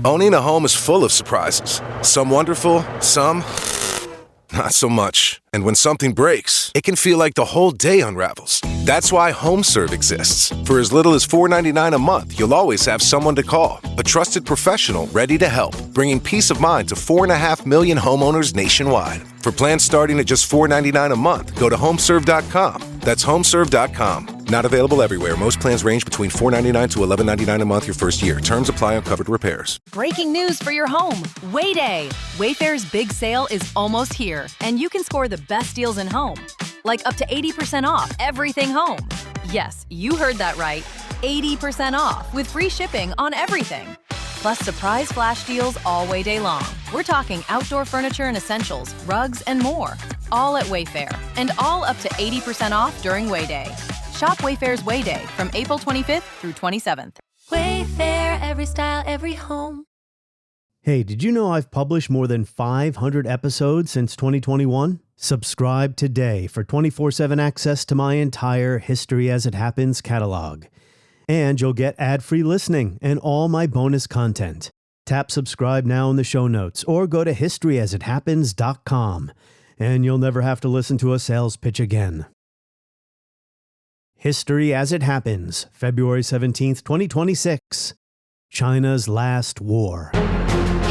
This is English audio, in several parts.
Owning a home is full of surprises. Some wonderful, some not so much. And when something breaks, it can feel like the whole day unravels. That's why HomeServe exists. For as little as $4.99 a month, you'll always have someone to call. A trusted professional ready to help, bringing peace of mind to 4.5 million homeowners nationwide. For plans starting at just $4.99 a month, go to homeserve.com. That's homeserve.com. Not available everywhere. Most plans range between $4.99 to $11.99 a month your first year. Terms apply on covered repairs. Breaking news for your home. Way-Day. Wayfair's big sale is almost here, and you can score the best deals in home. Like up to 80% off everything home. Yes, you heard that right. 80% off with free shipping on everything. Plus surprise flash deals all Way-Day long. We're talking outdoor furniture and essentials, rugs, and more. All at Wayfair, and all up to 80% off during Way-Day. Shop Wayfair's Way-Day from April 25th through 27th. Wayfair, every style, every home. Hey, did you know I've published more than 500 episodes since 2021? Subscribe today for 24/7 access to my entire History As It Happens catalog. And you'll get ad-free listening and all my bonus content. Tap subscribe now in the show notes or go to historyasithappens.com. And you'll never have to listen to a sales pitch again. History As It Happens, February 17th, 2026. China's Last War.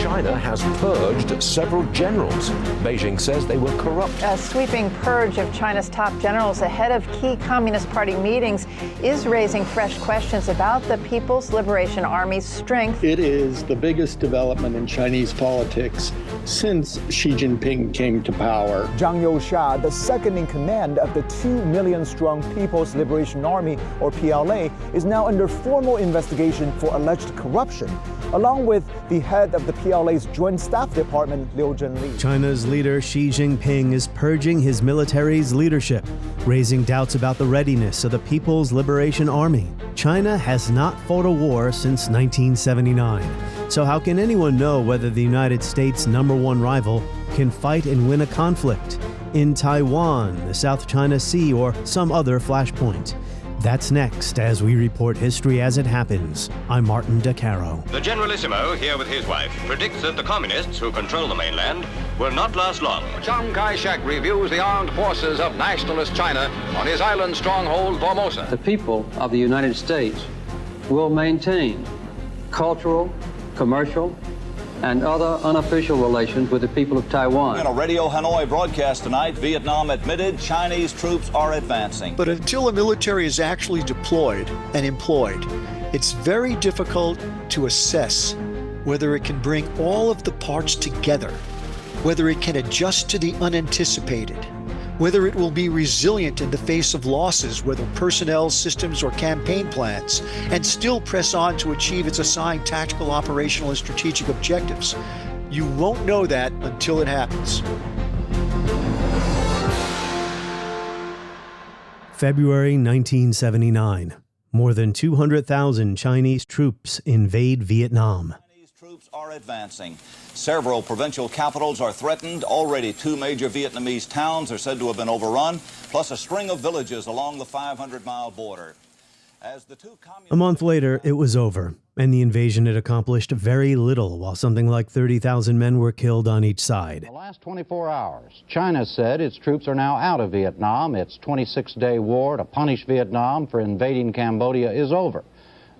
China has purged several generals. Beijing says they were corrupt. A sweeping purge of China's top generals ahead of key Communist Party meetings is raising fresh questions about the People's Liberation Army's strength. It is the biggest development in Chinese politics since Xi Jinping came to power. Zhang Youxia, the second in command of the 2 million-strong People's Liberation Army, or PLA, is now under formal investigation for alleged corruption, along with the head of the PLA's Joint Staff Department, Liu Zhenli. China's leader Xi Jinping is purging his military's leadership, raising doubts about the readiness of the People's Liberation Army. China has not fought a war since 1979. So how can anyone know whether the United States' #1 rival can fight and win a conflict in Taiwan, the South China Sea, or some other flashpoint? That's next as we report History As It Happens. I'm Martin DeCaro. The Generalissimo, here with his wife, predicts that the communists who control the mainland will not last long. Chiang Kai-shek reviews the armed forces of nationalist China on his island stronghold, Formosa. The people of the United States will maintain cultural, commercial, and other unofficial relations with the people of Taiwan. In a Radio Hanoi broadcast tonight, Vietnam admitted Chinese troops are advancing. But until the military is actually deployed and employed, it's very difficult to assess whether it can bring all of the parts together, whether it can adjust to the unanticipated, whether it will be resilient in the face of losses, whether personnel, systems, or campaign plans, and still press on to achieve its assigned tactical, operational, and strategic objectives. You won't know that until it happens. February 1979. More than 200,000 Chinese troops invade Vietnam. Chinese troops are advancing. Several provincial capitals are threatened. Already 2 major Vietnamese towns are said to have been overrun, plus a string of villages along the 500-mile border. A month later, it was over, and the invasion had accomplished very little, while something like 30,000 men were killed on each side. In the last 24 hours, China said its troops are now out of Vietnam. Its 26-day war to punish Vietnam for invading Cambodia is over.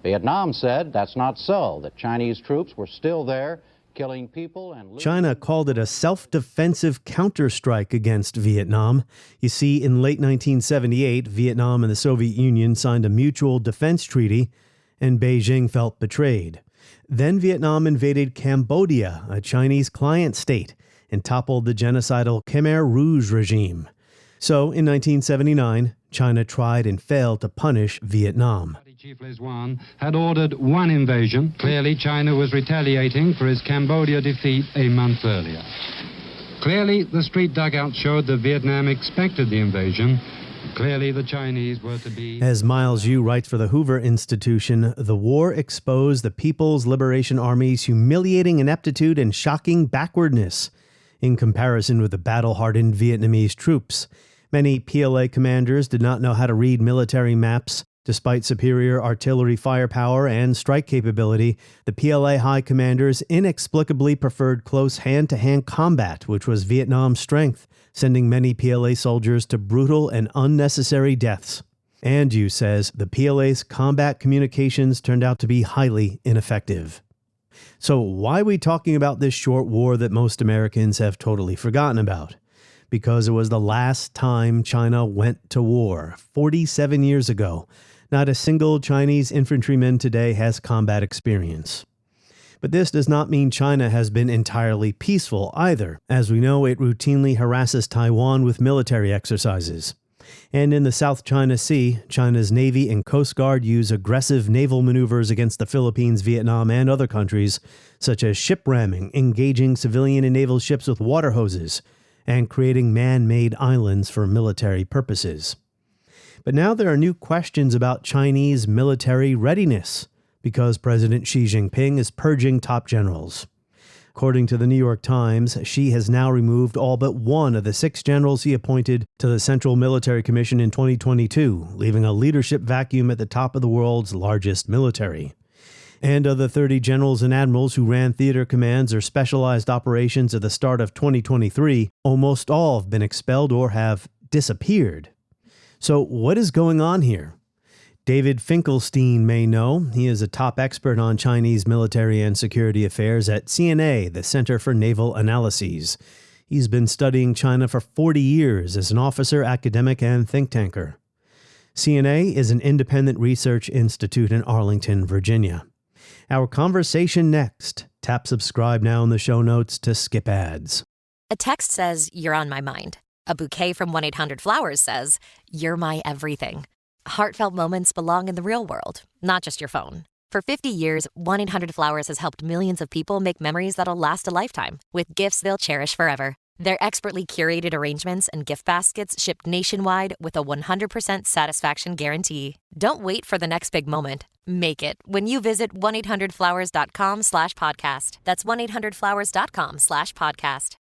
Vietnam said that's not so, that Chinese troops were still there, killing people and... China called it a self-defensive counterstrike against Vietnam. You see, in late 1978, Vietnam and the Soviet Union signed a mutual defense treaty, and Beijing felt betrayed. Then Vietnam invaded Cambodia, a Chinese client state, and toppled the genocidal Khmer Rouge regime. So, in 1979, China tried and failed to punish Vietnam. Chief Les Duan had ordered one invasion. Clearly, China was retaliating for its Cambodia defeat a month earlier. Clearly, the street dugout showed that Vietnam expected the invasion. Clearly, the Chinese were to be... As Miles Yu writes for the Hoover Institution, the war exposed the People's Liberation Army's humiliating ineptitude and shocking backwardness in comparison with the battle-hardened Vietnamese troops. Many PLA commanders did not know how to read military maps, Despite superior artillery firepower and strike capability, the PLA high commanders inexplicably preferred close hand-to-hand combat, which was Vietnam's strength, sending many PLA soldiers to brutal and unnecessary deaths. Andu says the PLA's combat communications turned out to be highly ineffective. So why are we talking about this short war that most Americans have totally forgotten about? Because it was the last time China went to war, 47 years ago. Not a single Chinese infantryman today has combat experience. But this does not mean China has been entirely peaceful either. As we know, it routinely harasses Taiwan with military exercises. And in the South China Sea, China's Navy and Coast Guard use aggressive naval maneuvers against the Philippines, Vietnam, and other countries, such as ship ramming, engaging civilian and naval ships with water hoses, and creating man-made islands for military purposes. But now there are new questions about Chinese military readiness, because President Xi Jinping is purging top generals. According to the New York Times, Xi has now removed all but one of the 6 generals he appointed to the Central Military Commission in 2022, leaving a leadership vacuum at the top of the world's largest military. And of the 30 generals and admirals who ran theater commands or specialized operations at the start of 2023, almost all have been expelled or have disappeared. So what is going on here? David Finkelstein may know. He is a top expert on Chinese military and security affairs at CNA, the Center for Naval Analyses. He's been studying China for 40 years as an officer, academic, and think tanker. CNA is an independent research institute in Arlington, Virginia. Our conversation next. Tap subscribe now in the show notes to skip ads. A text says, "You're on my mind." A bouquet from 1-800-Flowers says, "You're my everything." Heartfelt moments belong in the real world, not just your phone. For 50 years, 1-800-Flowers has helped millions of people make memories that'll last a lifetime with gifts they'll cherish forever. Their expertly curated arrangements and gift baskets ship nationwide with a 100% satisfaction guarantee. Don't wait for the next big moment. Make it when you visit 1-800-Flowers.com/podcast. That's 1-800-Flowers.com/podcast.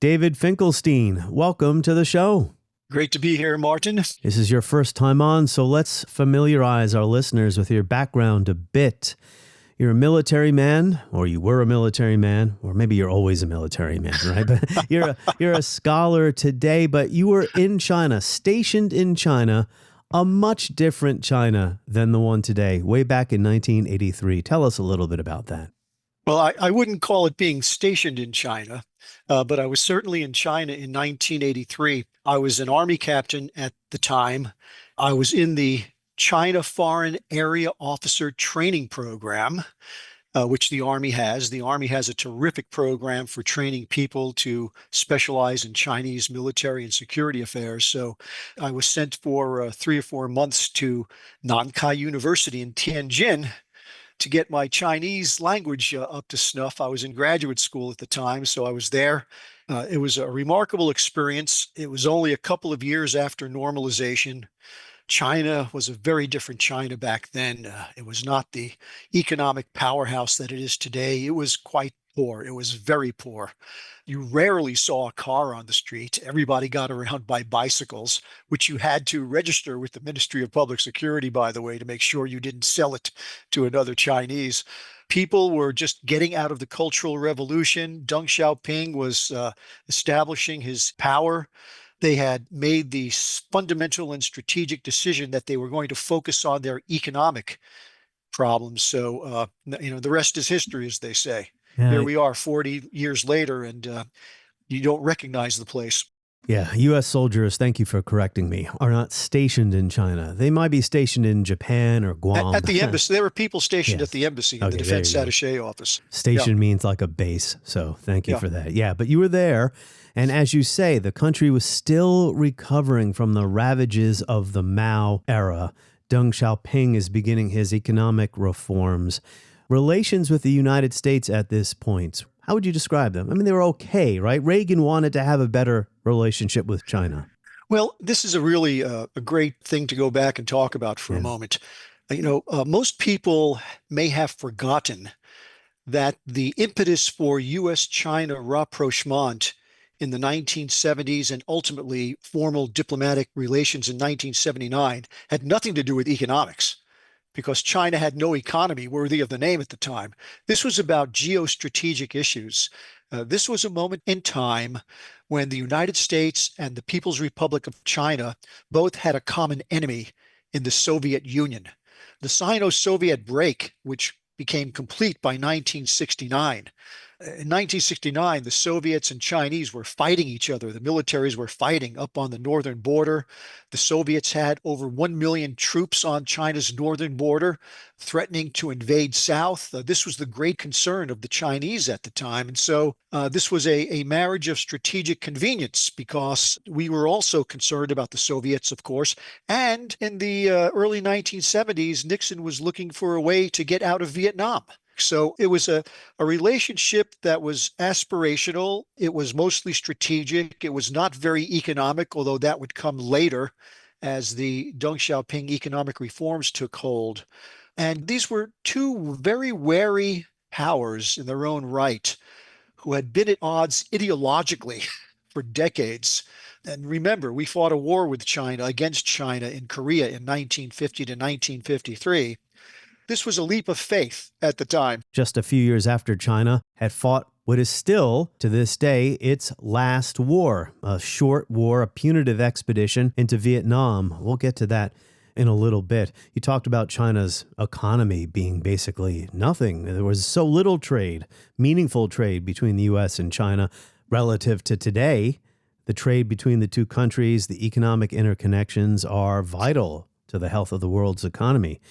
David Finkelstein, welcome to the show. Great to be here, Martin. This is your first time on, so let's familiarize our listeners with your background a bit. You're a military man, or you were a military man, or maybe you're always a military man, right? But you're a scholar today, but you were in China, stationed in China, a much different China than the one today, way back in 1983. Tell us a little bit about that. Well, I wouldn't call it being stationed in China, but I was certainly in China in 1983. I was an Army captain at the time. I was in the China Foreign Area Officer Training Program, which the Army has. The Army has a terrific program for training people to specialize in Chinese military and security affairs. So I was sent for 3 or 4 months to Nankai University in Tianjin to get my Chinese language up to snuff. I was in graduate school at the time, so I was there. It was a remarkable experience. It was only a couple of years after normalization. China was a very different China back then. It was not the economic powerhouse that it is today. It was quite poor. It was very poor. You rarely saw a car on the street. Everybody got around by bicycles, which you had to register with the Ministry of Public Security, by the way, to make sure you didn't sell it to another Chinese. People were just getting out of the Cultural Revolution. Deng Xiaoping was establishing his power. They had made the fundamental and strategic decision that they were going to focus on their economic problems. So, the rest is history, as they say. Yeah. Here we are 40 years later, and you don't recognize the place. Yeah, U.S. soldiers, thank you for correcting me, are not stationed in China. They might be stationed in Japan or Guam. At the embassy. There were people stationed at the embassy in the Defense Attaché office. Station means like a base, so thank you for that. Yeah, but you were there, and as you say, the country was still recovering from the ravages of the Mao era. Deng Xiaoping is beginning his economic reforms. Relations with the United States at this point, how would you describe them? I mean, they were okay, right? Reagan wanted to have a better relationship with China. Well, this is a really a great thing to go back and talk about for a moment. Most people may have forgotten that the impetus for U.S.-China rapprochement in the 1970s and ultimately formal diplomatic relations in 1979 had nothing to do with economics, because China had no economy worthy of the name at the time. This was about geostrategic issues. This was a moment in time when the United States and the People's Republic of China both had a common enemy in the Soviet Union. The Sino-Soviet break, which became complete by 1969. In 1969, the Soviets and Chinese were fighting each other. The militaries were fighting up on the northern border. The Soviets had over 1 million troops on China's northern border, threatening to invade south. This was the great concern of the Chinese at the time. And so this was a marriage of strategic convenience, because we were also concerned about the Soviets, of course. And in the early 1970s, Nixon was looking for a way to get out of Vietnam. So it was a relationship that was aspirational. It was mostly strategic. It was not very economic, although that would come later as the Deng Xiaoping economic reforms took hold. And these were two very wary powers in their own right who had been at odds ideologically for decades. And remember, we fought a war with China, against China in Korea in 1950 to 1953. This was a leap of faith at the time. Just a few years after China had fought what is still, to this day, its last war, a short war, a punitive expedition into Vietnam. We'll get to that in a little bit. You talked about China's economy being basically nothing. There was so little trade, meaningful trade between the U.S. and China relative to today. The trade between the two countries, the economic interconnections are vital to the health of the world's economy.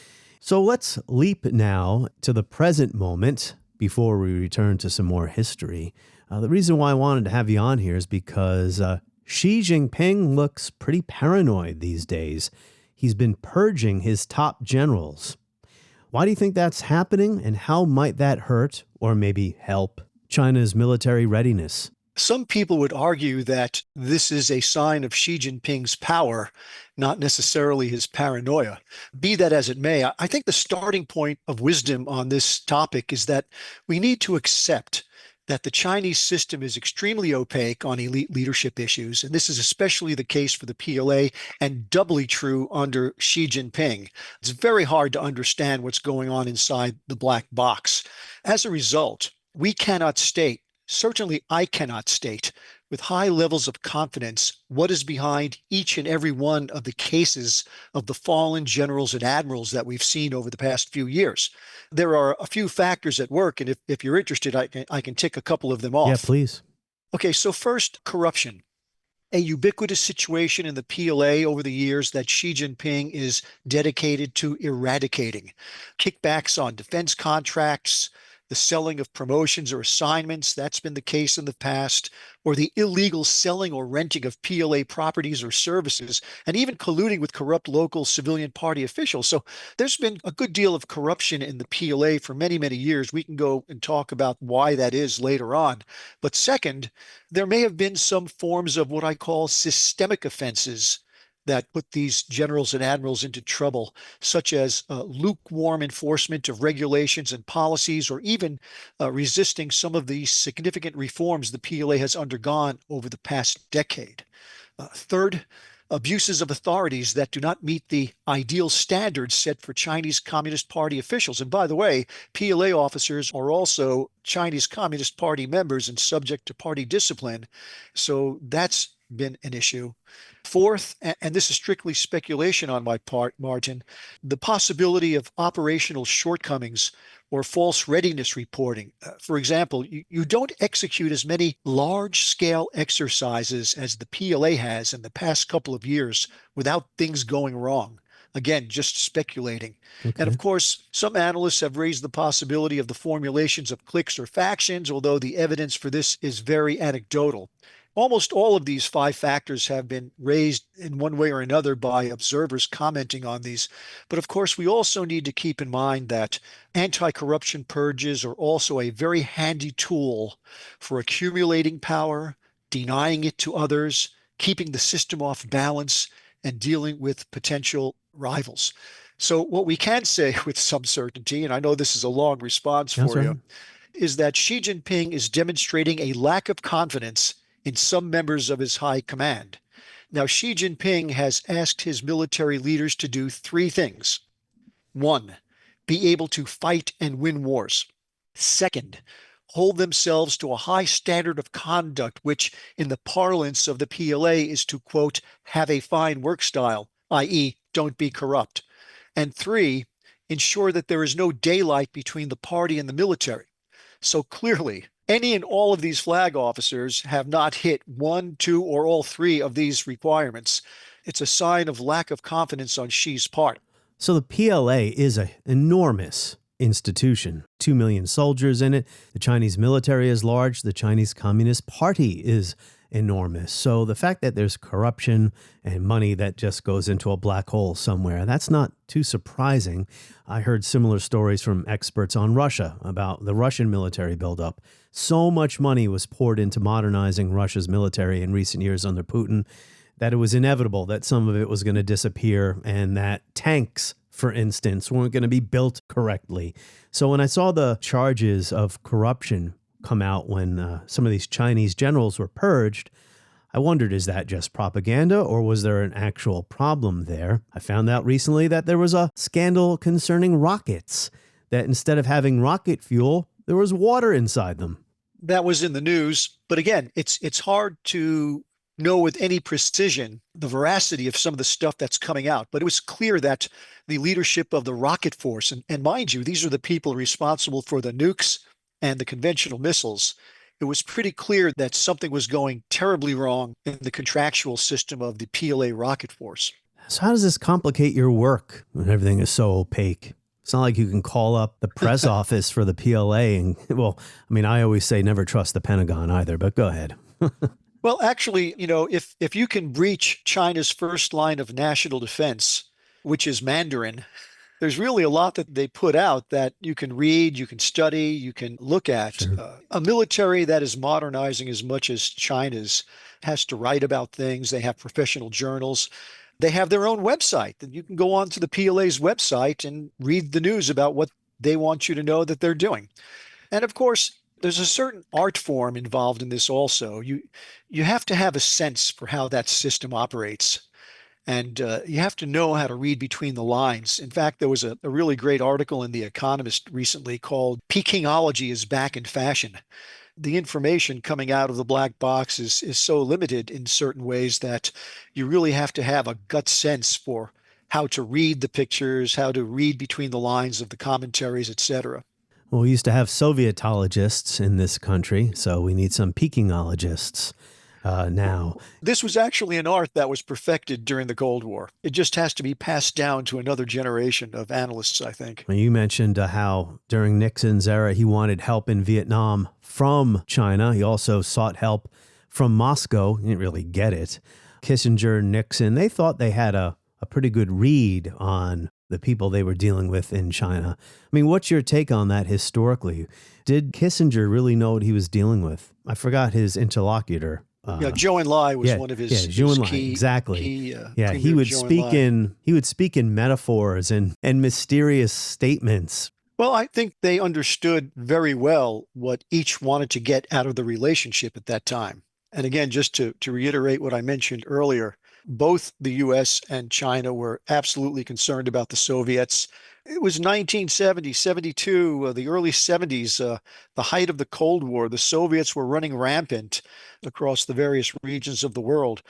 So let's leap now to the present moment before we return to some more history. The reason why I wanted to have you on here is because Xi Jinping looks pretty paranoid these days. He's been purging his top generals. Why do you think that's happening, and how might that hurt or maybe help China's military readiness? Some people would argue that this is a sign of Xi Jinping's power, not necessarily his paranoia. Be that as it may, I think the starting point of wisdom on this topic is that we need to accept that the Chinese system is extremely opaque on elite leadership issues, and this is especially the case for the PLA and doubly true under Xi Jinping. It's very hard to understand what's going on inside the black box. As a result, we cannot state, certainly I cannot state, with high levels of confidence what is behind each and every one of the cases of the fallen generals and admirals that we've seen over the past few years. There are a few factors at work, and if you're interested, I can tick a couple of them off. Yeah, please. Okay, so first, corruption. A ubiquitous situation in the PLA over the years that Xi Jinping is dedicated to eradicating. Kickbacks on defense contracts, the selling of promotions or assignments, that's been the case in the past, or the illegal selling or renting of PLA properties or services, and even colluding with corrupt local civilian party officials. So there's been a good deal of corruption in the PLA for many, many years. We can go and talk about why that is later on. But second, there may have been some forms of what I call systemic offenses that put these generals and admirals into trouble, such as lukewarm enforcement of regulations and policies, or even resisting some of the significant reforms the PLA has undergone over the past decade. Third, abuses of authorities that do not meet the ideal standards set for Chinese Communist Party officials. And by the way, PLA officers are also Chinese Communist Party members and subject to party discipline. So that's been an issue. Fourth, and this is strictly speculation on my part, Martin, the possibility of operational shortcomings or false readiness reporting. For example, you don't execute as many large-scale exercises as the PLA has in the past couple of years without things going wrong. Again, just speculating. Okay. And of course, some analysts have raised the possibility of the formulations of cliques or factions, although the evidence for this is very anecdotal. Almost all of these 5 factors have been raised in one way or another by observers commenting on these. But of course, we also need to keep in mind that anti-corruption purges are also a very handy tool for accumulating power, denying it to others, keeping the system off balance, and dealing with potential rivals. So what we can say with some certainty, and I know this is a long response for you, is that Xi Jinping is demonstrating a lack of confidence in some members of his high command. Now, Xi Jinping has asked his military leaders to do three things. One, be able to fight and win wars. Second, hold themselves to a high standard of conduct, which in the parlance of the PLA is to, quote, have a fine work style, i.e., don't be corrupt. And three, ensure that there is no daylight between the party and the military. So clearly, any and all of these flag officers have not hit one, two, or all three of these requirements. It's a sign of lack of confidence on Xi's part. So the PLA is an enormous institution, 2 million soldiers in it. The Chinese military is large. The Chinese Communist Party is enormous. So the fact that there's corruption and money that just goes into a black hole somewhere, that's not too surprising. I heard similar stories from experts on Russia about the Russian military buildup. So much money was poured into modernizing Russia's military in recent years under Putin that it was inevitable that some of it was going to disappear and that tanks, for instance, weren't going to be built correctly. So when I saw the charges of corruption come out when some of these Chinese generals were purged, I wondered, is that just propaganda or was there an actual problem there? I found out recently that there was a scandal concerning rockets, that instead of having rocket fuel, there was water inside them. That was in the news. But again, it's hard to know with any precision the veracity of some of the stuff that's coming out. But it was clear that the leadership of the rocket force, and mind you, these are the people responsible for the nukes and the conventional missiles, it was pretty clear that something was going terribly wrong in the contractual system of the PLA rocket force. So how does this complicate your work when everything is so opaque? It's not like you can call up the press office for the PLA and, well, I mean, I always say never trust the Pentagon either, but go ahead. Well, actually, if you can breach China's first line of national defense, which is Mandarin, there's really a lot that they put out that you can read, you can study, you can look at. Sure. A military that is modernizing as much as China's has to write about things. They have professional journals. They have their own website. You can go on to the PLA's website and read the news about what they want you to know that they're doing. And of course, there's a certain art form involved in this also. You have to have a sense for how that system operates. And you have to know how to read between the lines. In fact, there was a really great article in The Economist recently called Pekingology is Back in Fashion. The information coming out of the black box is so limited in certain ways that you really have to have a gut sense for how to read the pictures, how to read between the lines of the commentaries, etc. Well, we used to have Sovietologists in this country, so we need some Pekingologists now. This was actually an art that was perfected during the Cold War. It just has to be passed down to another generation of analysts, I think. You mentioned how during Nixon's era, he wanted help in Vietnam from China. He also sought help from Moscow. He didn't really get it. Kissinger, Nixon, they thought they had a pretty good read on the people they were dealing with in China. I mean, what's your take on that historically? Did Kissinger really know what he was dealing with? I forgot his interlocutor. Zhou Enlai was one of his, Zhou Enlai, key, exactly. Key, he would speak in metaphors and mysterious statements. Well, I think they understood very well what each wanted to get out of the relationship at that time. And again, just to reiterate what I mentioned earlier, both the U.S. and China were absolutely concerned about the Soviets. It was 1970, 72, the early 70s, the height of the Cold War. The Soviets were running rampant across the various regions of the world.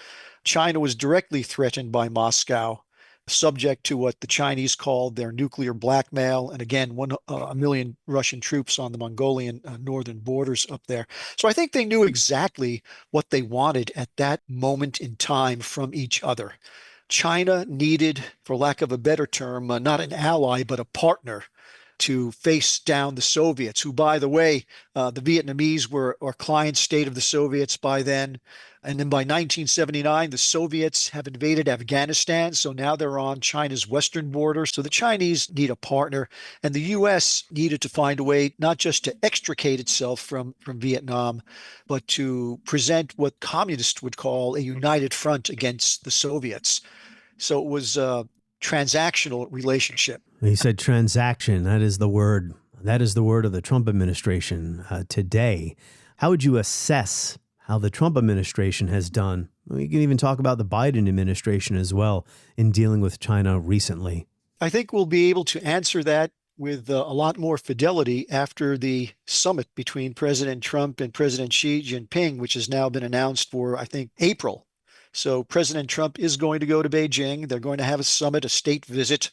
China was directly threatened by Moscow, subject to what the Chinese called their nuclear blackmail. And again, a million Russian troops on the Mongolian northern borders up there. So I think they knew exactly what they wanted at that moment in time from each other. China needed, for lack of a better term, not an ally, but a partner to face down the Soviets, who, by the way, the Vietnamese were client state of the Soviets by then. And then by 1979, the Soviets have invaded Afghanistan. So now they're on China's western border. So the Chinese need a partner. And the U.S. needed to find a way not just to extricate itself from Vietnam, but to present what communists would call a united front against the Soviets. So it was a transactional relationship. He said transaction. That is the word. That is the word of the Trump administration today. How would you assess how the Trump administration has done. We can even talk about the Biden administration as well in dealing with China recently. I think we'll be able to answer that with a lot more fidelity after the summit between President Trump and President Xi Jinping, which has now been announced for, I think, April. So President Trump is going to go to Beijing. They're going to have a summit, a state visit.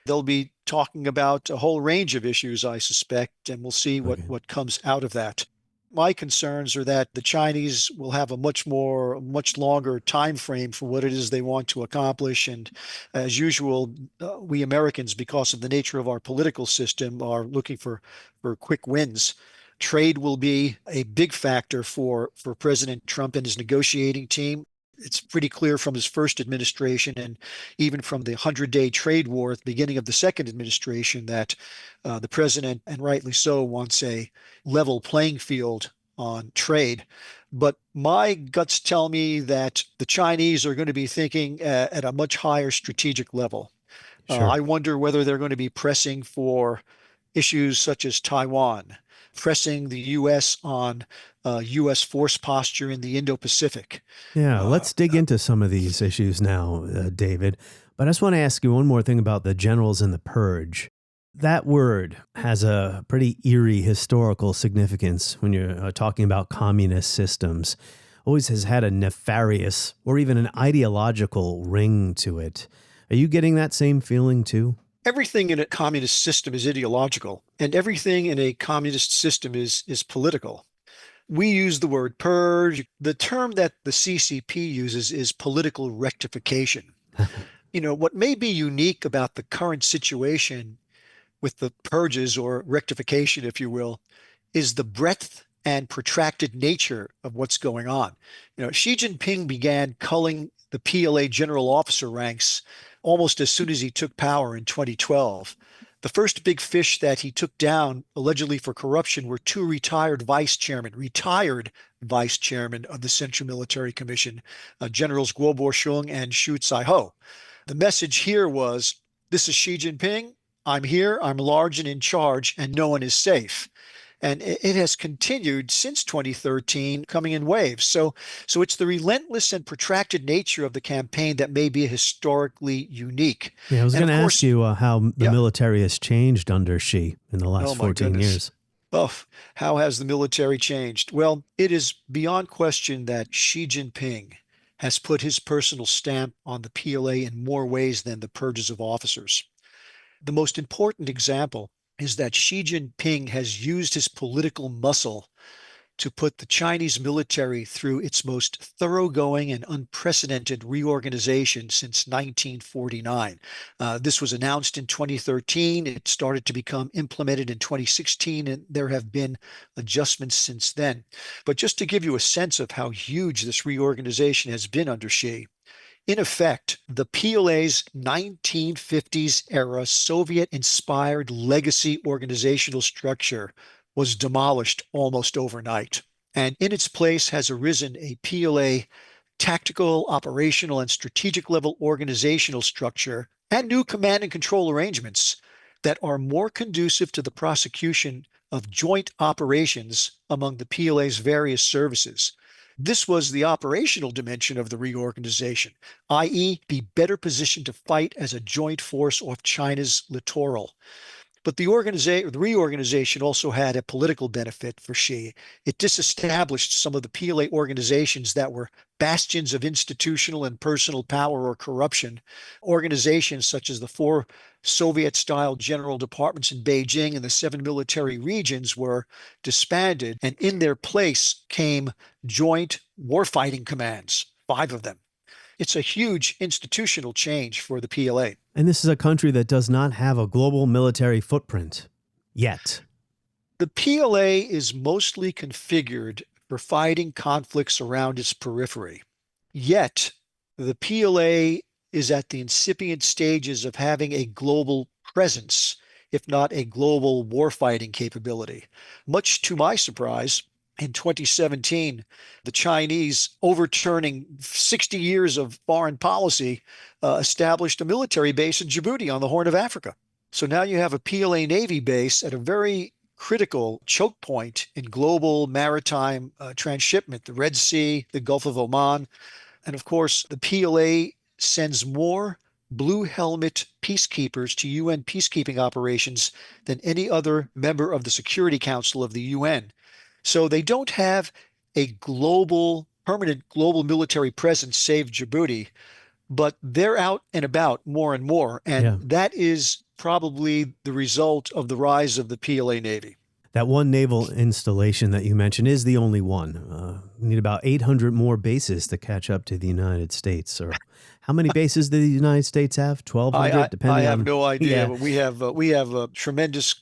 They'll be talking about a whole range of issues, I suspect, and we'll see what comes out of that. My concerns are that the Chinese will have a much longer time frame for what it is they want to accomplish. And as usual, we Americans, because of the nature of our political system, are looking for quick wins. Trade will be a big factor for President Trump and his negotiating team. It's pretty clear from his first administration and even from the 100-day trade war at the beginning of the second administration that the president, and rightly so, wants a level playing field on trade. But my guts tell me that the Chinese are going to be thinking at a much higher strategic level. Sure. I wonder whether they're going to be pressing for issues such as Taiwan, pressing the U.S. on U.S. force posture in the Indo-Pacific. Yeah, let's dig into some of these issues now, David. But I just want to ask you one more thing about the generals and the purge. That word has a pretty eerie historical significance when you're talking about communist systems. Always has had a nefarious or even an ideological ring to it. Are you getting that same feeling too? Everything in a communist system is ideological, and everything in a communist system is political. We use the word purge. The term that the CCP uses is political rectification. What may be unique about the current situation with the purges, or rectification, if you will, is the breadth and protracted nature of what's going on. Xi Jinping began culling the PLA general officer ranks almost as soon as he took power in 2012. The first big fish that he took down, allegedly for corruption, were two retired vice chairmen of the Central Military Commission, Generals Guo Bosheng and Xu Caiho. The message here was, this is Xi Jinping, I'm here, I'm large and in charge, and no one is safe. And it has continued since 2013, coming in waves. So it's the relentless and protracted nature of the campaign that may be historically unique. Yeah, I was going to ask you how the military has changed under Xi in the last 14 years. Oh, how has the military changed? Well, it is beyond question that Xi Jinping has put his personal stamp on the PLA in more ways than the purges of officers. The most important example is that Xi Jinping has used his political muscle to put the Chinese military through its most thoroughgoing and unprecedented reorganization since 1949. This was announced in 2013. It started to become implemented in 2016, and there have been adjustments since then. But just to give you a sense of how huge this reorganization has been under Xi, in effect, the PLA's 1950s era Soviet-inspired legacy organizational structure was demolished almost overnight. And in its place has arisen a PLA tactical, operational, and strategic level organizational structure and new command and control arrangements that are more conducive to the prosecution of joint operations among the PLA's various services. This was the operational dimension of the reorganization, i.e., be better positioned to fight as a joint force off China's littoral. But the reorganization also had a political benefit for Xi. It disestablished some of the PLA organizations that were bastions of institutional and personal power or corruption. Organizations such as the 4 Soviet-style general departments in Beijing and the 7 military regions were disbanded, and in their place came joint warfighting commands, 5 of them. It's a huge institutional change for the PLA. And this is a country that does not have a global military footprint yet. The PLA is mostly configured for fighting conflicts around its periphery. Yet, the PLA is at the incipient stages of having a global presence, if not a global warfighting capability. Much to my surprise, in 2017, the Chinese, overturning 60 years of foreign policy, established a military base in Djibouti on the Horn of Africa. So now you have a PLA Navy base at a very critical choke point in global maritime transshipment, the Red Sea, the Gulf of Oman. And of course, the PLA sends more blue helmet peacekeepers to UN peacekeeping operations than any other member of the Security Council of the UN. So they don't have a permanent global military presence, save Djibouti, but they're out and about more and more. And that is probably the result of the rise of the PLA Navy. That one naval installation that you mentioned is the only one. We need about 800 more bases to catch up to the United States. Or how many bases do the United States have? 1,200, depending on... I have no idea, but we have a tremendous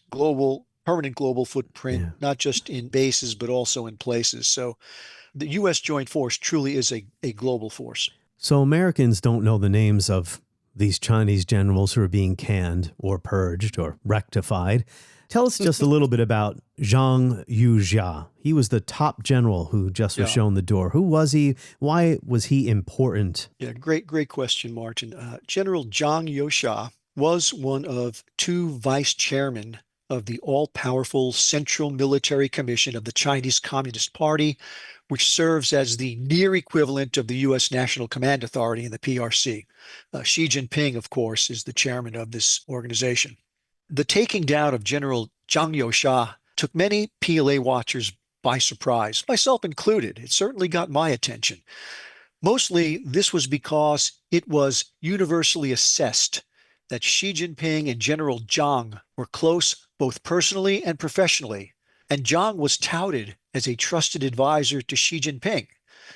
permanent global footprint, not just in bases, but also in places. So the U.S. Joint Force truly is a global force. So Americans don't know the names of these Chinese generals who are being canned or purged or rectified. Tell us just a little bit about Zhang Yujia. He was the top general who just was shown the door. Who was he? Why was he important? Yeah, great question, Martin. General Zhang Yujia was one of two vice chairmen of the all-powerful Central Military Commission of the Chinese Communist Party, which serves as the near equivalent of the U.S. National Command Authority in the PRC. Xi Jinping, of course, is the chairman of this organization. The taking down of General Zhang Yujia took many PLA watchers by surprise, myself included. It certainly got my attention. Mostly, this was because it was universally assessed that Xi Jinping and General Zhang were close both personally and professionally, and Zhang was touted as a trusted advisor to Xi Jinping.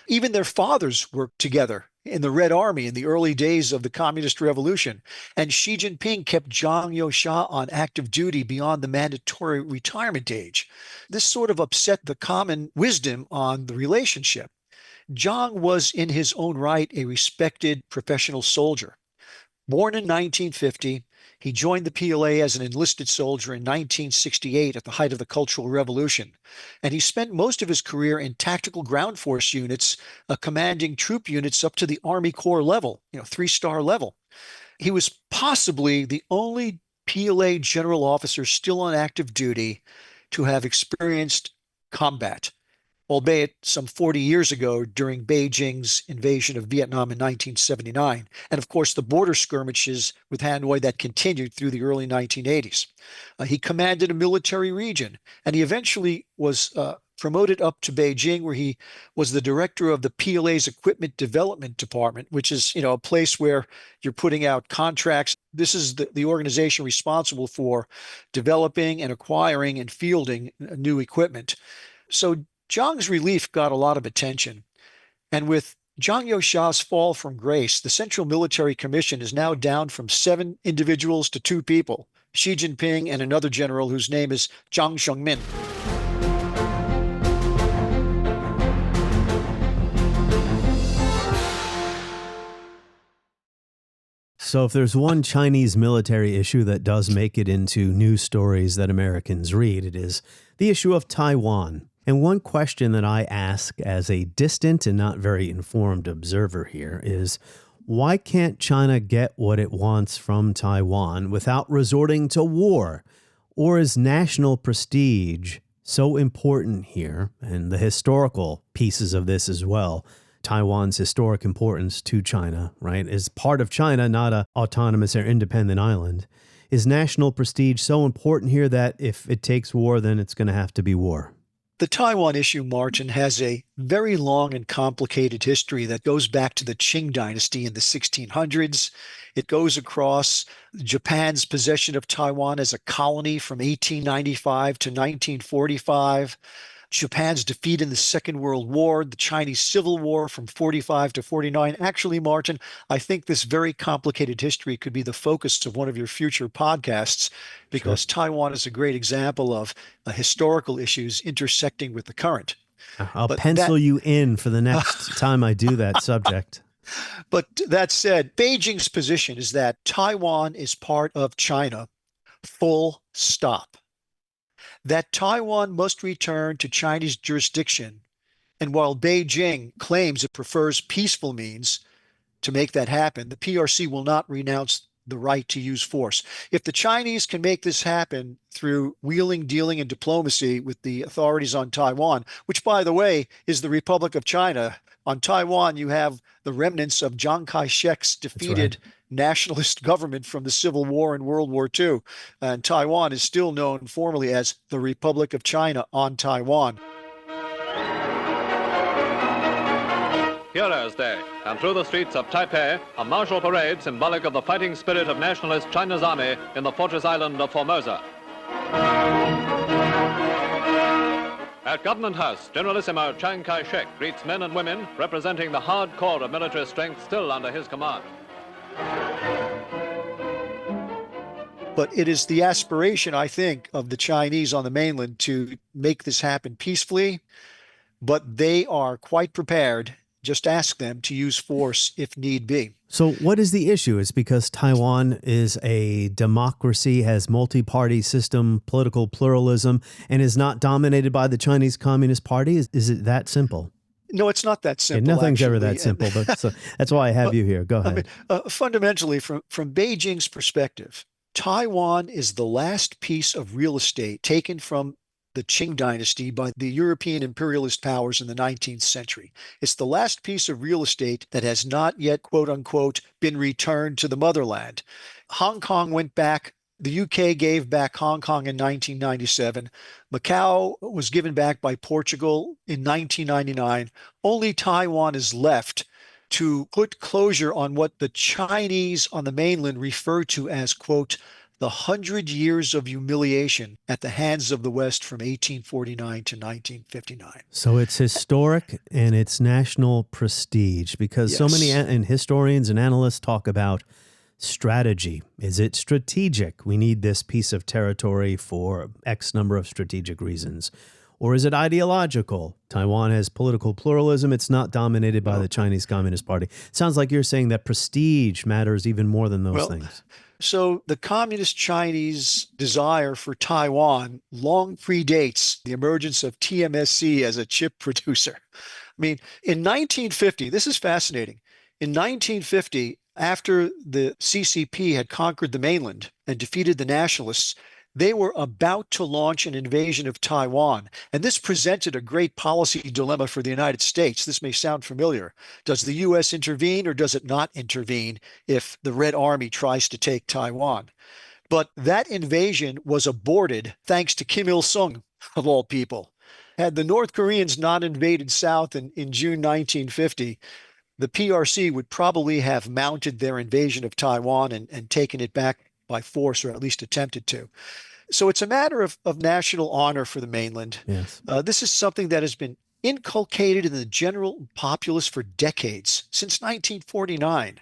Even their fathers worked together in the Red Army in the early days of the Communist Revolution, and Xi Jinping kept Zhang Yujia on active duty beyond the mandatory retirement age. This sort of upset the common wisdom on the relationship. Zhang was in his own right a respected professional soldier. Born in 1950, he joined the PLA as an enlisted soldier in 1968 at the height of the Cultural Revolution, and he spent most of his career in tactical ground force units, commanding troop units up to the Army Corps level, 3-star level. He was possibly the only PLA general officer still on active duty to have experienced combat, albeit some 40 years ago during Beijing's invasion of Vietnam in 1979, and of course the border skirmishes with Hanoi that continued through the early 1980s. He commanded a military region, and he eventually was promoted up to Beijing, where he was the director of the PLA's Equipment Development Department, which is a place where you're putting out contracts. This is the organization responsible for developing and acquiring and fielding new equipment. So Zhang's relief got a lot of attention, and with Zhang Youxia's fall from grace, the Central Military Commission is now down from 7 individuals to 2 people, Xi Jinping and another general whose name is Zhang Shengmin. So if there's one Chinese military issue that does make it into news stories that Americans read, it is the issue of Taiwan. And one question that I ask as a distant and not very informed observer here is, why can't China get what it wants from Taiwan without resorting to war? Or is national prestige so important here, and the historical pieces of this as well, Taiwan's historic importance to China, right, is part of China, not an autonomous or independent island. Is national prestige so important here that if it takes war, then it's going to have to be war? The Taiwan issue, Martin, has a very long and complicated history that goes back to the Qing dynasty in the 1600s. It goes across Japan's possession of Taiwan as a colony from 1895 to 1945. Japan's defeat in the Second World War, the Chinese Civil War from 45 to 49. Actually, Martin, I think this very complicated history could be the focus of one of your future podcasts, because Taiwan is a great example of historical issues intersecting with the current. I'll pencil you in for the next time I do that subject. But that said, Beijing's position is that Taiwan is part of China, full stop. That Taiwan must return to Chinese jurisdiction. And while Beijing claims it prefers peaceful means to make that happen, the PRC will not renounce the right to use force. If the Chinese can make this happen through wheeling, dealing, and diplomacy with the authorities on Taiwan, which, by the way, is the Republic of China. On Taiwan, you have the remnants of Chiang Kai-shek's defeated nationalist government from the Civil War and World War II. And Taiwan is still known formally as the Republic of China on Taiwan. Heroes Day, and through the streets of Taipei, a martial parade symbolic of the fighting spirit of nationalist China's army in the fortress island of Formosa. At Government House, Generalissimo Chiang Kai-shek greets men and women representing the hard core of military strength still under his command. But it is the aspiration, I think, of the Chinese on the mainland to make this happen peacefully, but they are quite prepared. Just ask them to use force if need be. So what is the issue? Is because Taiwan is a democracy, has multi-party system, political pluralism, and is not dominated by the Chinese Communist Party? Is it that simple? No, it's not that simple. Yeah, nothing's actually. ever that simple, but so that's why I have you here. Go ahead. Fundamentally, from Beijing's perspective, Taiwan is the last piece of real estate taken from the Qing dynasty by the European imperialist powers in the 19th century. It's the last piece of real estate that has not yet, quote unquote, been returned to the motherland. Hong Kong went back. The UK gave back Hong Kong in 1997. Macau was given back by Portugal in 1999. Only Taiwan is left to put closure on what the Chinese on the mainland refer to as, quote, the 100 years of humiliation at the hands of the West from 1849 to 1959. So it's historic and it's national prestige because so many historians and analysts talk about strategy. Is it strategic? We need this piece of territory for X number of strategic reasons. Or is it ideological? Taiwan has political pluralism. It's not dominated by the Chinese Communist Party. Sounds like you're saying that prestige matters even more than those things. So the Communist Chinese desire for Taiwan long predates the emergence of TSMC as a chip producer. I mean, in 1950, this is fascinating. In 1950, after the CCP had conquered the mainland and defeated the nationalists, they were about to launch an invasion of Taiwan. And this presented a great policy dilemma for the United States. This may sound familiar. Does the U.S. intervene or does it not intervene if the Red Army tries to take Taiwan? But that invasion was aborted thanks to Kim Il-sung, of all people. Had the North Koreans not invaded South in June 1950, the PRC would probably have mounted their invasion of Taiwan and taken it back by force, or at least attempted to. So it's a matter of national honor for the mainland. Yes. This is something that has been inculcated in the general populace for decades, since 1949.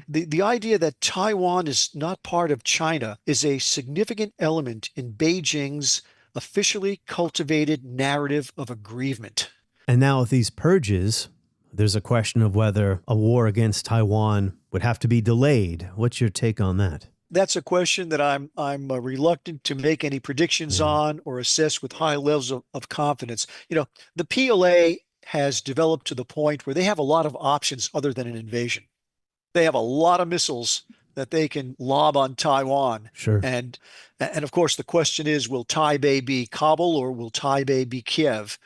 The idea that Taiwan is not part of China is a significant element in Beijing's officially cultivated narrative of aggrievement. And now with these purges, there's a question of whether a war against Taiwan would have to be delayed. What's your take on that? That's a question that I'm reluctant to make any predictions on or assess with high levels of confidence. You know, the PLA has developed to the point where they have a lot of options other than an invasion. They have a lot of missiles that they can lob on Taiwan. Sure. And of course, the question is, will Taipei be Kabul or will Taipei be Kiev?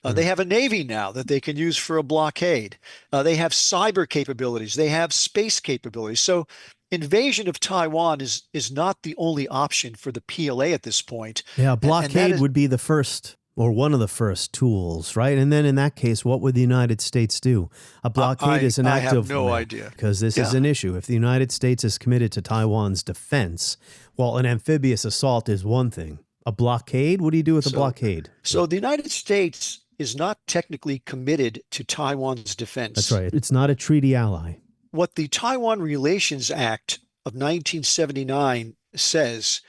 They have a navy now that they can use for a blockade. They have cyber capabilities. They have space capabilities. So invasion of Taiwan is not the only option for the PLA at this point. Yeah, blockade would be the first or one of the first tools, right? And then in that case, what would the United States do? A blockade is an act of... I have no idea. Because this is an issue. If the United States is committed to Taiwan's defense, well, an amphibious assault is one thing. A blockade? What do you do with a blockade? So the United States is not technically committed to Taiwan's defense. That's right. It's not a treaty ally. What the Taiwan Relations Act of 1979 says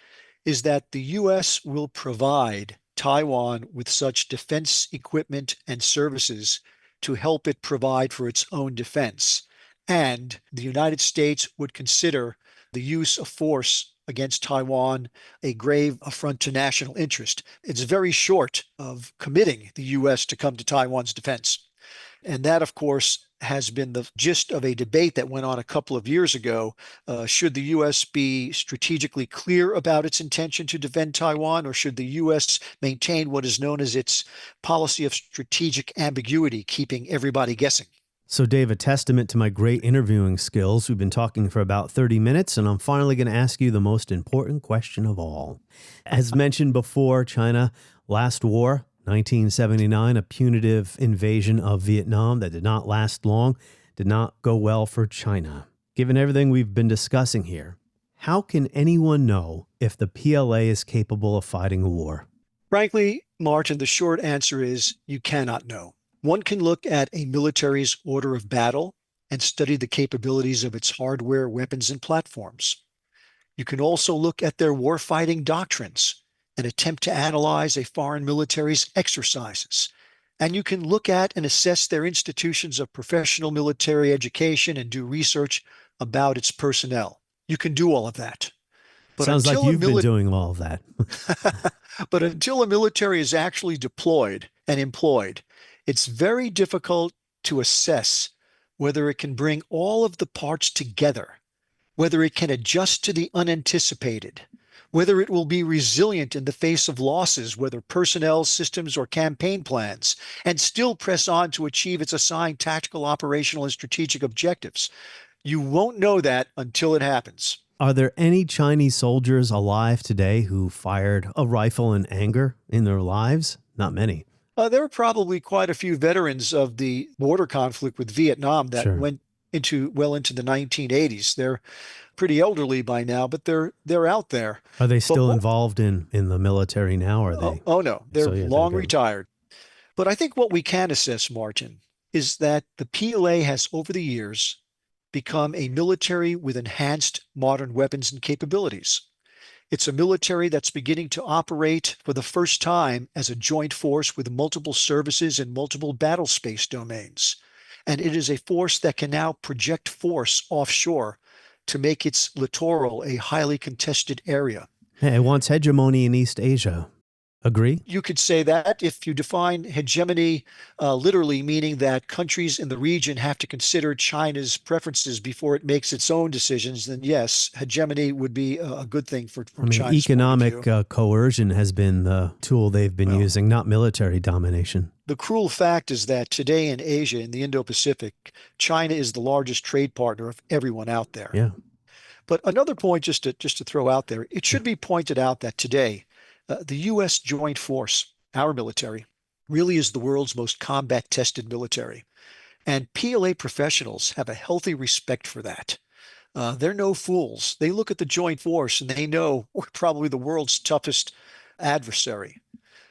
is that the U.S. will provide Taiwan with such defense equipment and services to help it provide for its own defense. And the United States would consider the use of force against Taiwan a grave affront to national interest. It's very short of committing the U.S. to come to Taiwan's defense. And that, of course, has been the gist of a debate that went on a couple of years ago. Should the U.S. be strategically clear about its intention to defend Taiwan, or should the U.S. maintain what is known as its policy of strategic ambiguity, keeping everybody guessing? So, Dave, a testament to my great interviewing skills. We've been talking for about 30 minutes, and I'm finally going to ask you the most important question of all. As mentioned before, China, last war, 1979, a punitive invasion of Vietnam that did not last long, did not go well for China. Given everything we've been discussing here, how can anyone know if the PLA is capable of fighting a war? Frankly, Martin, the short answer is you cannot know. One can look at a military's order of battle and study the capabilities of its hardware, weapons, and platforms. You can also look at their warfighting doctrines and attempt to analyze a foreign military's exercises. And you can look at and assess their institutions of professional military education and do research about its personnel. You can do all of that. But sounds like you've been doing all of that. But until a military is actually deployed and employed, it's very difficult to assess whether it can bring all of the parts together, whether it can adjust to the unanticipated, whether it will be resilient in the face of losses, whether personnel, systems, or campaign plans, and still press on to achieve its assigned tactical, operational, and strategic objectives. You won't know that until it happens. Are there any Chinese soldiers alive today who fired a rifle in anger in their lives? Not many. There are probably quite a few veterans of the border conflict with Vietnam that went into the 1980s. They're pretty elderly by now, but they're out there. Are they still involved in the military now? Or are they? Oh no, they're long retired. But I think what we can assess, Martin, is that the PLA has over the years become a military with enhanced modern weapons and capabilities. It's a military that's beginning to operate for the first time as a joint force with multiple services in multiple battle space domains. And it is a force that can now project force offshore to make its littoral a highly contested area. Hey, it wants hegemony in East Asia. Agree? You could say that if you define hegemony literally, meaning that countries in the region have to consider China's preferences before it makes its own decisions, then yes, hegemony would be a good thing for China's economic coercion has been the tool they've been using, not military domination. The cruel fact is that today in Asia, in the Indo-Pacific, China is the largest trade partner of everyone out there. Yeah. But another point just to throw out there, it should be pointed out that today, the U.S. Joint Force, our military, really is the world's most combat-tested military. And PLA professionals have a healthy respect for that. They're no fools. They look at the Joint Force and they know we're probably the world's toughest adversary.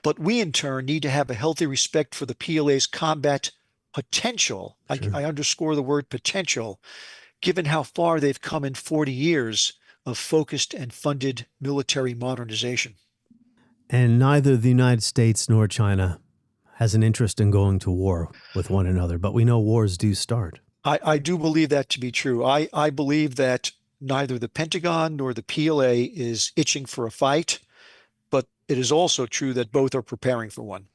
But we, in turn, need to have a healthy respect for the PLA's combat potential. Sure. I underscore the word potential, given how far they've come in 40 years of focused and funded military modernization. And neither the United States nor China has an interest in going to war with one another, but we know wars do start. I do believe that to be true. I believe that neither the Pentagon nor the PLA is itching for a fight, but it is also true that both are preparing for one.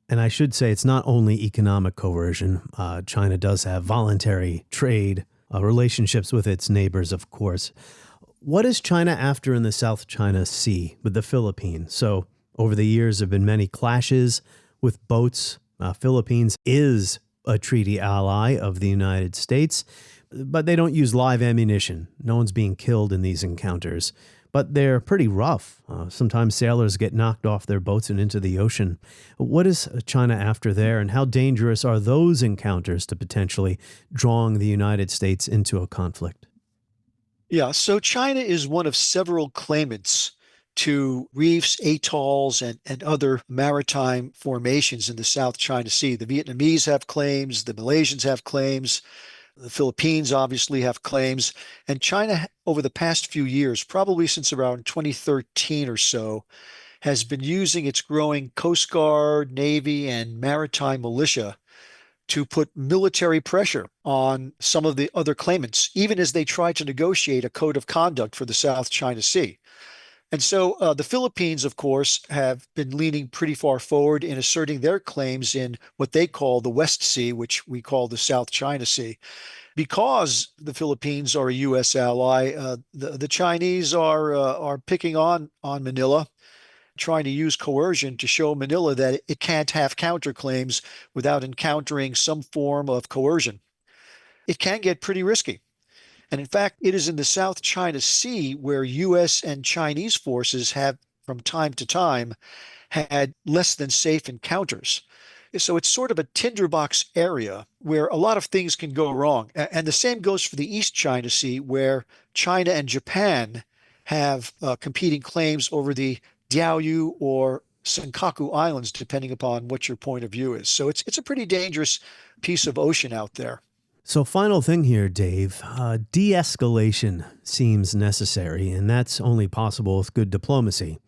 And I should say it's not only economic coercion. China does have voluntary trade relationships with its neighbors, of course. What is China after in the South China Sea with the Philippines? So over the years, there have been many clashes with boats. Philippines is a treaty ally of the United States, but they don't use live ammunition. No one's being killed in these encounters, but they're pretty rough. Sometimes sailors get knocked off their boats and into the ocean. What is China after there, and how dangerous are those encounters to potentially drawing the United States into a conflict? Yeah, so China is one of several claimants to reefs, atolls, and other maritime formations in the South China Sea. The Vietnamese have claims, the Malaysians have claims, the Philippines obviously have claims, and China over the past few years, probably since around 2013 or so, has been using its growing Coast Guard, Navy, and maritime militia to put military pressure on some of the other claimants, even as they try to negotiate a code of conduct for the South China Sea. And so the Philippines, of course, have been leaning pretty far forward in asserting their claims in what they call the West Sea, which we call the South China Sea. Because the Philippines are a U.S. ally, the Chinese are picking on Manila, trying to use coercion to show Manila that it can't have counterclaims without encountering some form of coercion. It can get pretty risky. And in fact, it is in the South China Sea where U.S. and Chinese forces have, from time to time, had less than safe encounters. So it's sort of a tinderbox area where a lot of things can go wrong. And the same goes for the East China Sea, where China and Japan have competing claims over the Diaoyu or Senkaku Islands, depending upon what your point of view is. So it's a pretty dangerous piece of ocean out there. So final thing here, Dave, de-escalation seems necessary, and that's only possible with good diplomacy.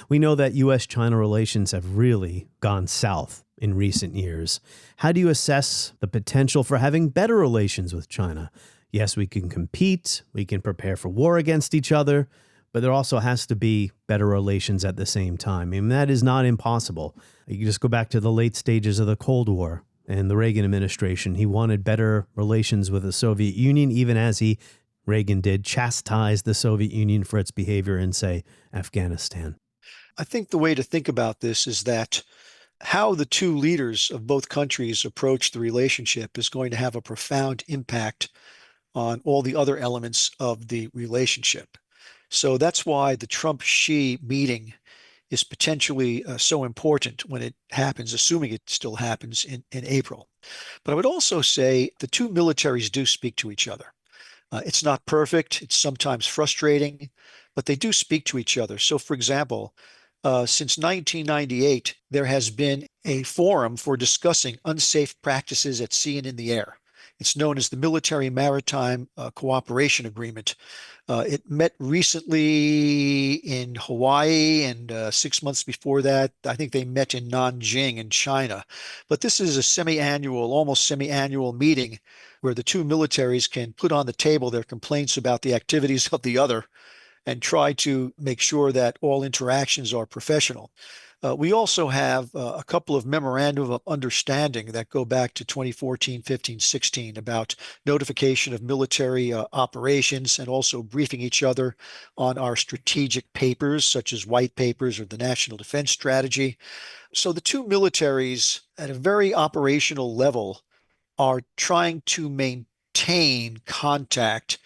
We know that U.S.-China relations have really gone south in recent years. How do you assess the potential for having better relations with China? Yes, we can compete, we can prepare for war against each other, but there also has to be better relations at the same time. I mean, that is not impossible. You can just go back to the late stages of the Cold War and the Reagan administration. He wanted better relations with the Soviet Union, even as Reagan did, chastise the Soviet Union for its behavior in, say, Afghanistan. I think the way to think about this is that how the two leaders of both countries approach the relationship is going to have a profound impact on all the other elements of the relationship. So that's why the Trump-Xi meeting is potentially so important when it happens, assuming it still happens in April. But I would also say the two militaries do speak to each other. It's not perfect. It's sometimes frustrating, but they do speak to each other. So, for example, since 1998, there has been a forum for discussing unsafe practices at sea and in the air. It's known as the Military Maritime Cooperation Agreement. It met recently in Hawaii, and 6 months before that, I think they met in Nanjing in China. But this is a semi-annual, almost semi-annual meeting where the two militaries can put on the table their complaints about the activities of the other and try to make sure that all interactions are professional. We also have a couple of memorandum of understanding that go back to 2014, 15, 16 about notification of military operations and also briefing each other on our strategic papers, such as white papers or the National Defense Strategy. So the two militaries at a very operational level are trying to maintain contact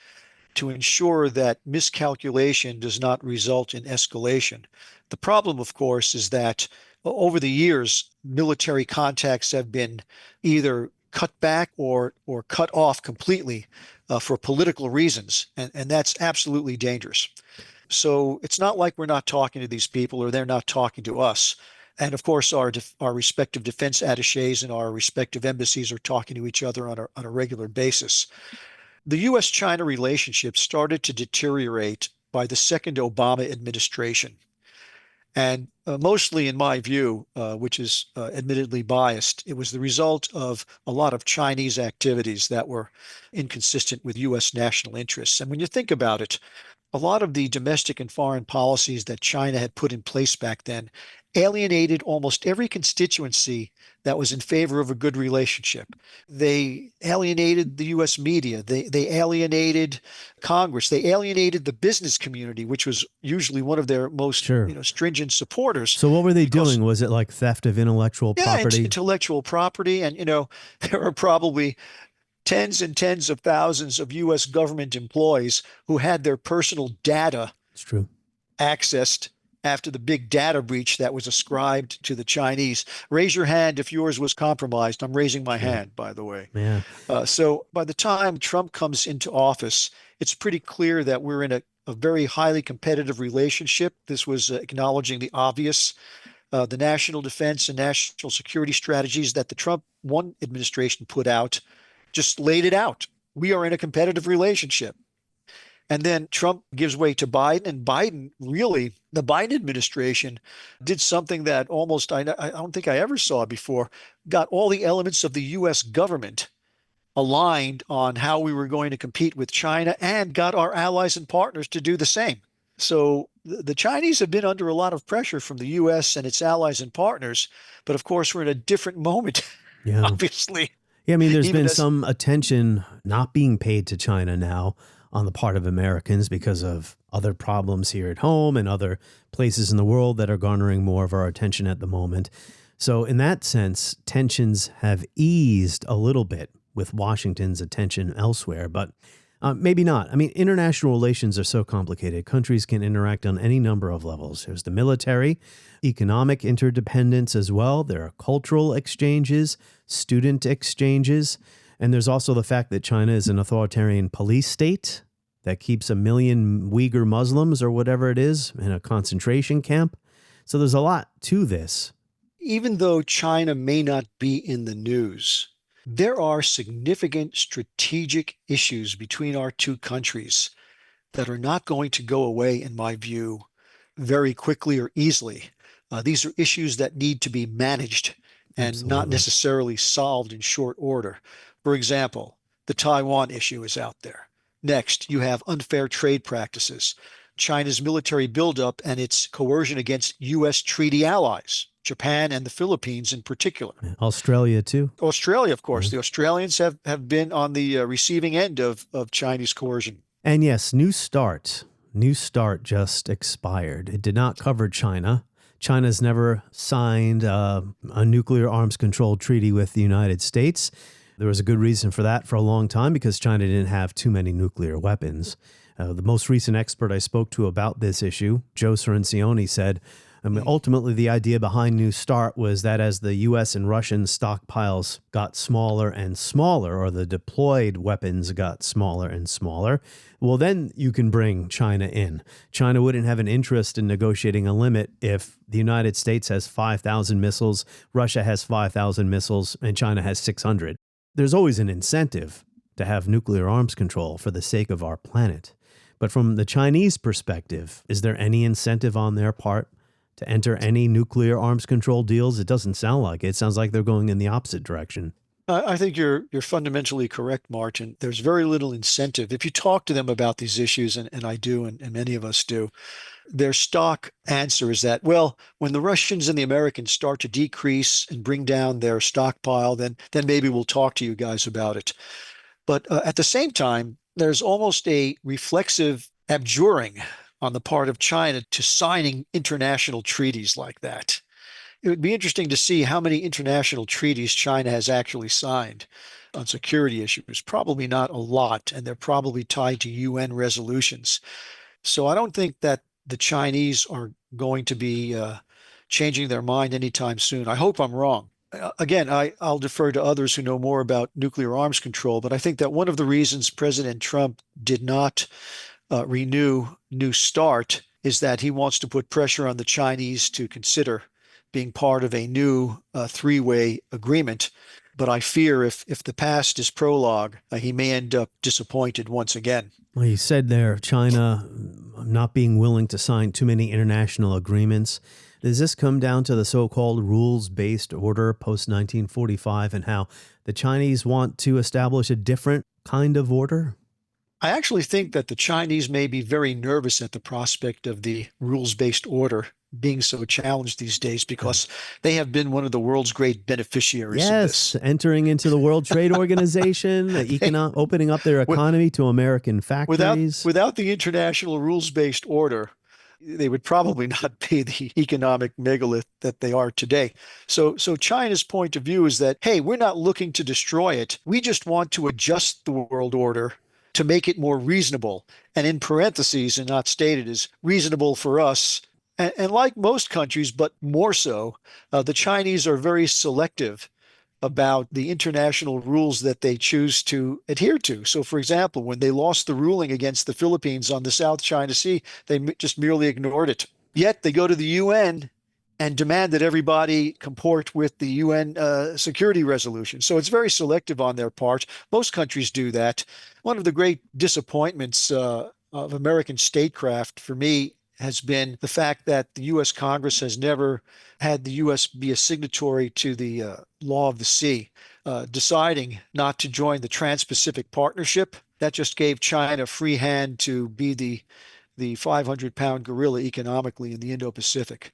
to ensure that miscalculation does not result in escalation. The problem, of course, is that over the years, military contacts have been either cut back or cut off completely for political reasons, and that's absolutely dangerous. So it's not like we're not talking to these people or they're not talking to us. And of course, our respective defense attachés and our respective embassies are talking to each other on a regular basis. The U.S.-China relationship started to deteriorate by the second Obama administration. And mostly, in my view, which is admittedly biased, it was the result of a lot of Chinese activities that were inconsistent with U.S. national interests. And when you think about it, a lot of the domestic and foreign policies that China had put in place back then alienated almost every constituency that was in favor of a good relationship. They alienated the U.S. media. They alienated Congress. They alienated the business community, which was usually one of their most stringent supporters. So what were they doing? Was it like theft of intellectual property? Yeah, intellectual property. And, there are probably tens and tens of thousands of U.S. government employees who had their personal data accessed after the big data breach that was ascribed to the Chinese. Raise your hand if yours was compromised. I'm raising my hand, by the way. Yeah. So by the time Trump comes into office, it's pretty clear that we're in a very highly competitive relationship. This was acknowledging the obvious. The national defense and national security strategies that the Trump 1 administration put out just laid it out. We are in a competitive relationship. And then Trump gives way to Biden, and Biden really, the Biden administration did something that almost, I don't think I ever saw before, got all the elements of the U.S. government aligned on how we were going to compete with China and got our allies and partners to do the same. So the Chinese have been under a lot of pressure from the U.S. and its allies and partners, but of course we're in a different moment, Yeah. obviously. Yeah, I mean, there's Even been as- some attention not being paid to China now on the part of Americans because of other problems here at home and other places in the world that are garnering more of our attention at the moment. So in that sense, tensions have eased a little bit with Washington's attention elsewhere, but maybe not. I mean, international relations are so complicated. Countries can interact on any number of levels. There's the military, economic interdependence as well. There are cultural exchanges, student exchanges, and there's also the fact that China is an authoritarian police state that keeps 1 million Uyghur Muslims or whatever it is in a concentration camp. So there's a lot to this. Even though China may not be in the news, there are significant strategic issues between our two countries that are not going to go away, in my view, very quickly or easily. These are issues that need to be managed and not necessarily solved in short order. For example, the Taiwan issue is out there. Next, you have unfair trade practices, China's military buildup and its coercion against U.S. treaty allies, Japan and the Philippines in particular. Australia, too. Australia, of course. The Australians have been on the receiving end of Chinese coercion. And yes, New START. New START just expired. It did not cover China. China's never signed a nuclear arms control treaty with the United States. There was a good reason for that for a long time because China didn't have too many nuclear weapons. The most recent expert I spoke to about this issue, Joe Cirincione, said, ultimately the idea behind New START was that as the U.S. and Russian stockpiles got smaller and smaller, or the deployed weapons got smaller and smaller, well, then you can bring China in. China wouldn't have an interest in negotiating a limit if the United States has 5,000 missiles, Russia has 5,000 missiles, and China has 600. There's always an incentive to have nuclear arms control for the sake of our planet. But from the Chinese perspective, is there any incentive on their part to enter any nuclear arms control deals? It doesn't sound like it. It sounds like they're going in the opposite direction. I think you're fundamentally correct, Martin. There's very little incentive. If you talk to them about these issues, and I do, and many of us do, their stock answer is that, well, when the Russians and the Americans start to decrease and bring down their stockpile, then maybe we'll talk to you guys about it. But at the same time, there's almost a reflexive abjuring on the part of China to signing international treaties like that. It would be interesting to see how many international treaties China has actually signed on security issues. Probably not a lot, and they're probably tied to UN resolutions. So I don't think that the Chinese are going to be changing their mind anytime soon. I hope I'm wrong. Again, I'll defer to others who know more about nuclear arms control, but I think that one of the reasons President Trump did not renew New START is that he wants to put pressure on the Chinese to consider being part of a new three-way agreement. But I fear if the past is prologue, he may end up disappointed once again. Well, you said there, China not being willing to sign too many international agreements. Does this come down to the so-called rules-based order post-1945 and how the Chinese want to establish a different kind of order? I actually think that the Chinese may be very nervous at the prospect of the rules-based order being so challenged these days because they have been one of the world's great beneficiaries of this. Yes, entering into the World Trade Organization, opening up their economy to American factories. Without the international rules-based order, they would probably not be the economic megalith that they are today. So China's point of view is that, hey, we're not looking to destroy it. We just want to adjust the world order to make it more reasonable. And in parentheses, and not stated, is reasonable for us. And like most countries, but more so, the Chinese are very selective about the international rules that they choose to adhere to. So, for example, when they lost the ruling against the Philippines on the South China Sea, they just merely ignored it. Yet they go to the UN and demand that everybody comport with the UN security resolution. So it's very selective on their part. Most countries do that. One of the great disappointments of American statecraft for me has been the fact that the U.S. Congress has never had the U.S. be a signatory to the Law of the Sea, deciding not to join the Trans-Pacific Partnership. That just gave China free hand to be the the 500-pound gorilla economically in the Indo-Pacific.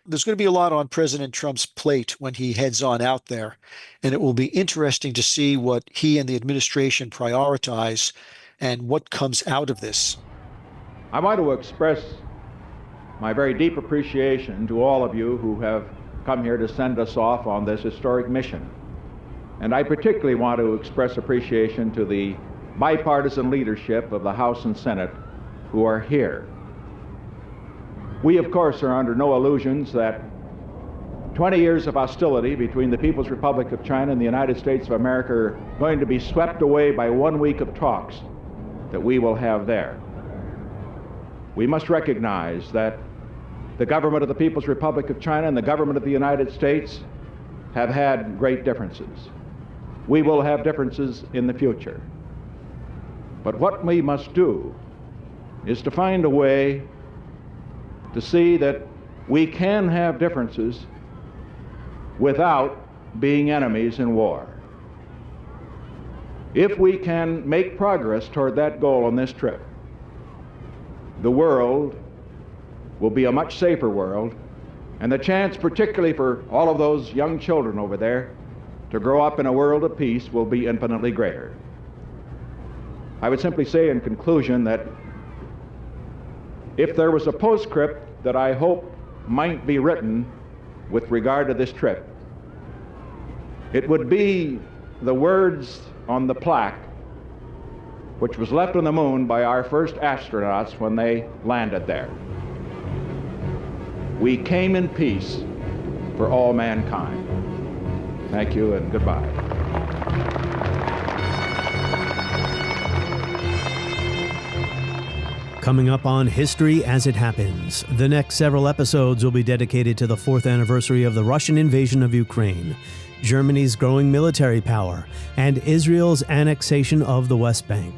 There's going to be a lot on President Trump's plate when he heads on out there, and it will be interesting to see what he and the administration prioritize and what comes out of this. I want to express my very deep appreciation to all of you who have come here to send us off on this historic mission. And I particularly want to express appreciation to the bipartisan leadership of the House and Senate who are here. We, of course, are under no illusions that 20 years of hostility between the People's Republic of China and the United States of America are going to be swept away by 1 week of talks that we will have there. We must recognize that the government of the People's Republic of China and the government of the United States have had great differences. We will have differences in the future. But what we must do is to find a way to see that we can have differences without being enemies in war. If we can make progress toward that goal on this trip, the world will be a much safer world, and the chance, particularly for all of those young children over there, to grow up in a world of peace will be infinitely greater. I would simply say in conclusion that if there was a postscript that I hope might be written with regard to this trip, it would be the words on the plaque which was left on the moon by our first astronauts when they landed there. We came in peace for all mankind. Thank you and goodbye. Coming up on History as It Happens, the next several episodes will be dedicated to the 4th anniversary of the Russian invasion of Ukraine, Germany's growing military power, and Israel's annexation of the West Bank.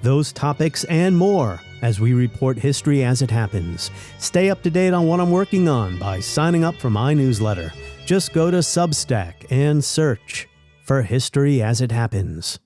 Those topics and more as we report History as It Happens. Stay up to date on what I'm working on by signing up for my newsletter. Just go to Substack and search for History as It Happens.